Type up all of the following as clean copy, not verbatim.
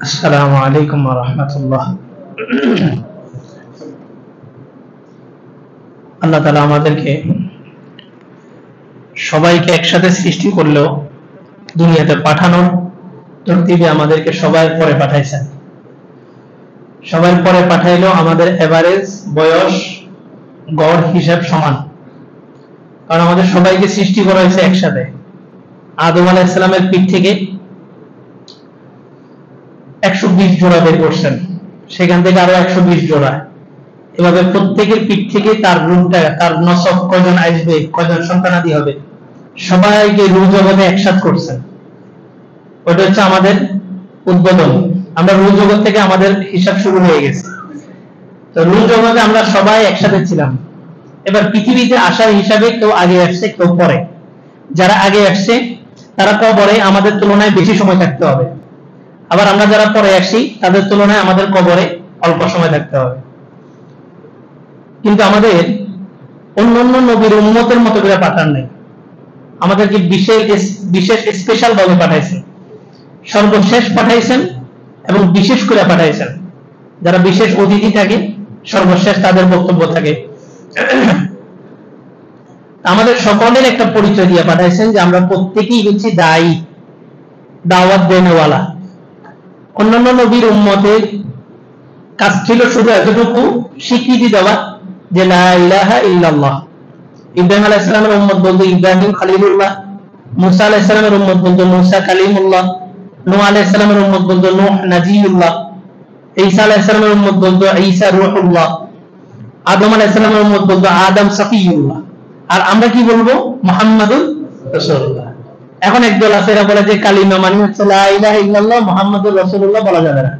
আসসালামু আলাইকুম ওয়া রাহমাতুল্লাহ। আল্লাহ তাআলা আমাদেরকে সবাইকে একসাথে সৃষ্টি করলেও দুনিয়াতে পাঠানোর তরতিবে আমাদেরকে সবার পরে পাঠাইছেন। সবার পরে পাঠাইলেও আমাদের এভারেজ বয়স গড় হিসাব সমান, কারণ আমাদের সবাইকে সৃষ্টি করা হয়েছে একসাথে। আদম আলাইহিস সালামের পিঠ থেকে 120 জোড়া বের করছেন, সেখান থেকে আরো 120 জোড়া, এভাবে প্রত্যেকের পিঠ থেকে তার রূপটা, তার নসব কয়জন আসবে, কয়জন সন্তানাদি হবে, সবাইকে রূহ জগতে একসাথ করছেন। ওটা হচ্ছে আমাদের উদ্বোধন। আমরা রূহ জগৎ থেকে আমাদের হিসাব শুরু হয়ে গেছে। তো রূহ জগতে আমরা সবাই একসাথে ছিলাম। এবার পৃথিবীতে আসার হিসাবে কেউ আগে আসছে, কেউ পরে। যারা আগে আসছে তারা কবরে আমাদের তুলনায় বেশি সময় থাকতে হবে, আবার আমরা যারা পরে আসি তাদের তুলনায় আমাদের কবরে অল্প সময় থাকতে হবে। কিন্তু আমাদের অন্যান্য নবীর উম্মতের মতো করে পাঠান নাই, আমাদেরকে বিশেষ স্পেশাল ভাবে পাঠাইছেন, সর্বশেষ পাঠাইছেন এবং বিশেষ করে পাঠাইছেন। যারা বিশেষ অতিথি থাকে সর্বশেষ তাদের বক্তব্য থাকে। আমাদের সকলের একটা পরিচয় দিয়ে পাঠাইছেন যে আমরা প্রত্যেকেই হচ্ছি দায়ী, দাওয়াত দেনেওয়ালা। অন্যান্য নবীর উম্মতের কাজ ছিল শুধু এতটুকু স্বীকৃতি দেওয়া যে লা ইলাহা ইল্লাল্লাহ। ইব্রাহিম আলাইহিস সালামের উম্মত বলতো ইব্রাহিম খলিলুল্লাহ, মুসা আলাইহিস সালামের উম্মত বলতো মুসা কালিমুল্লাহ, নূহ আলাইহিস সালামের উম্মত বলতো নূহ নাজিউল্লাহ, ঈসা আলাইহিস সালামের উম্মত বলতো ঈসা রূহুল্লাহ, আদম আলাইহিস সালামের উম্মত বলতো আদম সফিউল্লাহ। আর আমরা কি বলবো? মুহাম্মাদুর রাসূলুল্লাহ। এখন একদল আছে এরা বলে যে কালিমা মানে হচ্ছে লা ইলাহা ইল্লাল্লাহ মুহাম্মাদুর রাসূলুল্লাহ বলা যাবে না।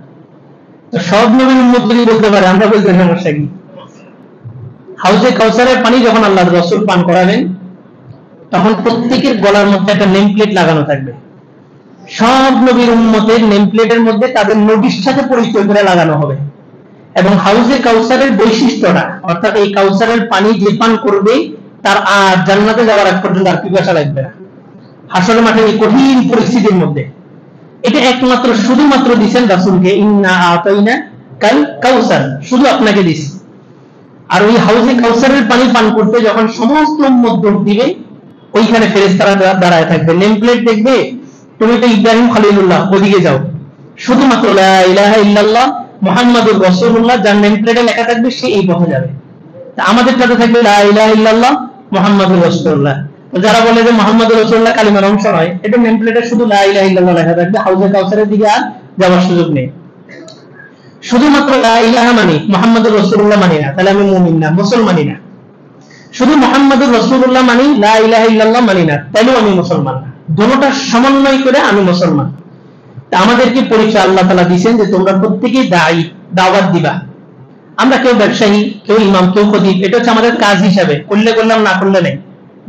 তো সব নবীর উম্মত যদি বলতে পারে আমরা বলতে সমস্যা কি? হাউজে কাউসারের পানি যখন আল্লাহর রাসূল পান করাবেন তখন প্রত্যেকের গলার মধ্যে একটা নেম প্লেট লাগানো থাকবে। সব নবীর উম্মতের নেম প্লেটের মধ্যে তাদের নবীর সাথে পরিচয় করে লাগানো হবে। এবং হাউজে কাউসারের বৈশিষ্ট্যটা, অর্থাৎ এই কাউসারের পানি যে পান করবে তার আর জান্নাতে যাওয়ার আগ পর্যন্ত আর পিপাসা লাগবে না। হাসরের মাঠে এই কঠিন পরিস্থিতির মধ্যে এটা একমাত্র শুধুমাত্র দিবেন রাসূলকে, ইন্না আতাইনা কাল কাউসার, শুধু আপনাকে দিছি। আর ওই হাউজে কাউসারের পানি পান করতে যখন সমস্ত উম্মত দৌড় দিবে, ওইখানে ফেরেশতারা দাঁড়ায় থাকবে, নেম প্লেট দেখবে তুমি তো ইব্রাহিম খলিলুল্লাহ, ওদিকে যাও। শুধুমাত্র লা ইলাহা ইল্লাল্লাহ মুহাম্মাদুর রাসূলুল্লাহ যার নেম প্লেটে লেখা থাকবে সে এই পথে যাবে। তা আমাদের কাছে থাকবে লা ইলাহা ইল্লাল্লাহ মুহাম্মাদুর রাসূলুল্লাহ। যারা বলে যে মুহাম্মাদুর রাসূলুল্লাহ কালিমার অংশ নয়, এটা নেম প্লেটে শুধু লা ইলাহা ইল্লাল্লাহ লেখা থাকবে, হাউজে কাউসারের দিকে আর যাওয়ার সুযোগ নেই। শুধুমাত্র লা ইলাহা মানি মুহাম্মাদুর রাসূলুল্লাহ মানি না, তাহলে আমি মুমিন না, মুসলমানি না। শুধু মুহাম্মাদুর রাসূলুল্লাহ মানি, লা ইলাহা ইল্লাল্লাহ মানি না, তাহলেও আমি মুসলমান না। দুটোটা সমন্বয় করে আমি মুসলমান। তা আমাদেরকে পরিচয় আল্লাহ তাআলা দিবেন যে তোমরা প্রত্যেকেই দায়ী, দাওয়াত দিবা। আমরা কেউ ব্যবসায়ী, কেউ ইমাম, কেউ খতিব, এটা হচ্ছে আমাদের কাজ হিসাবে, করলে করলাম, না করলে নেই।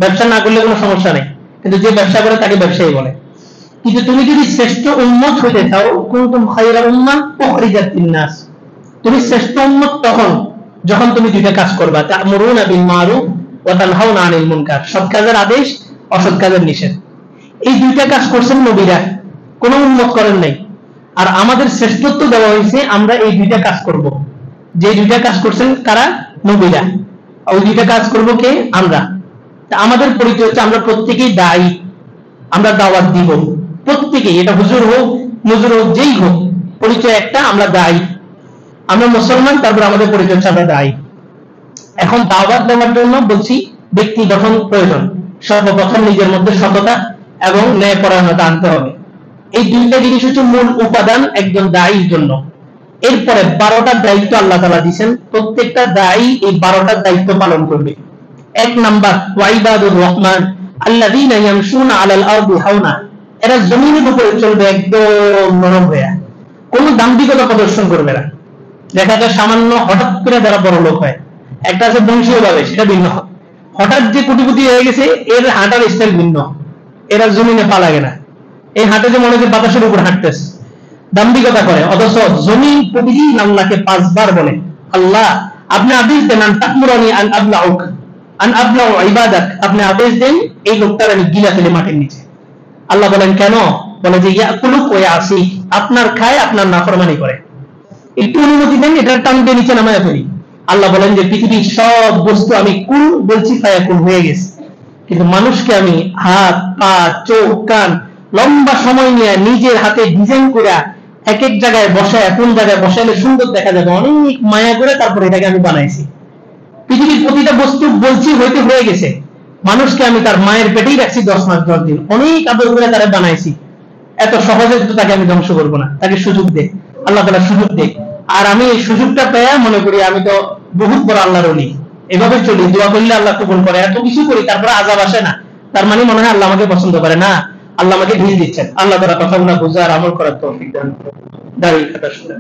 ব্যবসা না করলে কোনো সমস্যা নেই, কিন্তু যে ব্যবসা করে তাকে ব্যবসায়ী বলে। কিন্তু তুমি যদি শ্রেষ্ঠ উম্মত হইতে চাও, কুনতুম খায়রা উম্মাহ উখরিজাত লিন-নাস, তুমি শ্রেষ্ঠ উম্মত তখন যখন তুমি দুইটা কাজ করবা, তা'মুরুনা বিল মারুফ ওয়া তানহাউনা আনিল মুনকার, সৎ কাজের আদেশ, অসৎ কাজের নিষেধ। এই দুইটা কাজ করছেন নবীরা, কোন উম্মত করেন নাই। আর আমাদের শ্রেষ্ঠত্ব দেওয়া হয়েছে আমরা এই দুইটা কাজ করব। যে দুইটা কাজ করছেন কারা? নবীরা। ওই দুইটা কাজ করব কে? আমরা। আমাদের পরিচয় হচ্ছে আমরা প্রত্যেকেই দায়ী, আমরা দাওয়াত দিব প্রত্যেকেই, এটা হুজুর হোক নজর হোক যেই হোক, পরিচয় একটা, আমরা দায়ী, আমরা মুসলমান। তারপর আমাদের পরিচয় হচ্ছে আমরা দায়ী। এখন দাওয়াত দেওয়ার জন্য বলছি ব্যক্তি গঠন প্রয়োজন। সর্বপ্রথম নিজের মধ্যে সততা এবং ন্যায়পরায়ণতা আনতে হবে। এই দুইটা জিনিস হচ্ছে মূল উপাদান একজন দায়ীর জন্য। এরপরে 12টা দায়িত্ব আল্লাহ তাআলা দিবেন, প্রত্যেকটা দায়ী এই 12টার দায়িত্ব পালন করবে। এক নাম্বার, ওয়াইবাদুর রহমান আল্লাযীনা ইয়ামশুনা আলাল আরদি হাওনা, এরা জমিনের উপরে চলবে একদম নরম হয়ে, কোনো দাম্ভিকতা প্রদর্শন করবে না। দেখা যায় সামান্য হঠাৎ করে যারা বড় লোক হয়, একটা আছে বংশীয়ভাবে, সেটা ভিন্ন। হঠাৎ যে কোটিপতি হয়ে গেছে এর হাঁটার স্টাইল ভিন্ন, এরা জমিনে পা লাগে না, এই হাঁটে যে মনে হচ্ছে বাতাসের উপর হাঁটতেছে, দাম্ভিকতা করে। অথচ জমিন প্রতিদিন আল্লাহকে 5 বার বলে, আল্লাহ আপনি আদেশ দেন আন তাকমুরানি আন আবলাউক আন আবলাউ ইবাদাক, আপনি আদেশ দেন এই লোকটার আমি গিলা ফেলে মাটির নিচে। আল্লাহ বলেন কেন? বলে যে ইয়াকুলু ওয়া ইয়াসি, আপনার খায় আপনার নাফরমানি করে, একটু অনুমতি দেন এটা টান দিয়ে নিচে নামায় ফেলি। আল্লাহ বলেন যে পৃথিবীর সব বস্তু আমি কুল বলছি ফায়াকুন হয়ে গেছে, কিন্তু মানুষকে আমি হাত পা চোখ কান লম্বা সময় নিয়ে নিজের হাতে ডিজাইন করে এক এক জায়গায় বসায়, কোন জায়গায় বসাইলে সুন্দর দেখা যাবে অনেক মায়া করে তারপরে এটাকে আমি বানাইছি। পৃথিবীর প্রতিটা বস্তু বলছি হইতে হয়ে গেছে, মানুষকে আমি তার মায়ের পেটেই রাখছি 10 মাস 10 দিন, অনেক আদর করে তারা বানাইছি, এত সহজে তো তাকে আমি ধ্বংস করবো না, তাকে সুযোগ দে, আল্লাহ তাআলা সুযোগ দে। আর আমি এই সুযোগটা পেয়ে মনে করি আমি তো বহুত বড় আল্লাহর ওলি, এভাবে চলি, দোয়া করলে আল্লাহ কবুল করে, এত কিছু করি তারপরে আযাব আসে না, তার মানে মনে হয় আল্লাহ আমাকে পছন্দ করে না, আল্লাহ আমাকে ঢিল দিচ্ছেন। আল্লাহ তাআলা কথাগুলো বুঝার আমল করার তৌফিক দান করুন। দাঁড়িয়ে কথা শুনে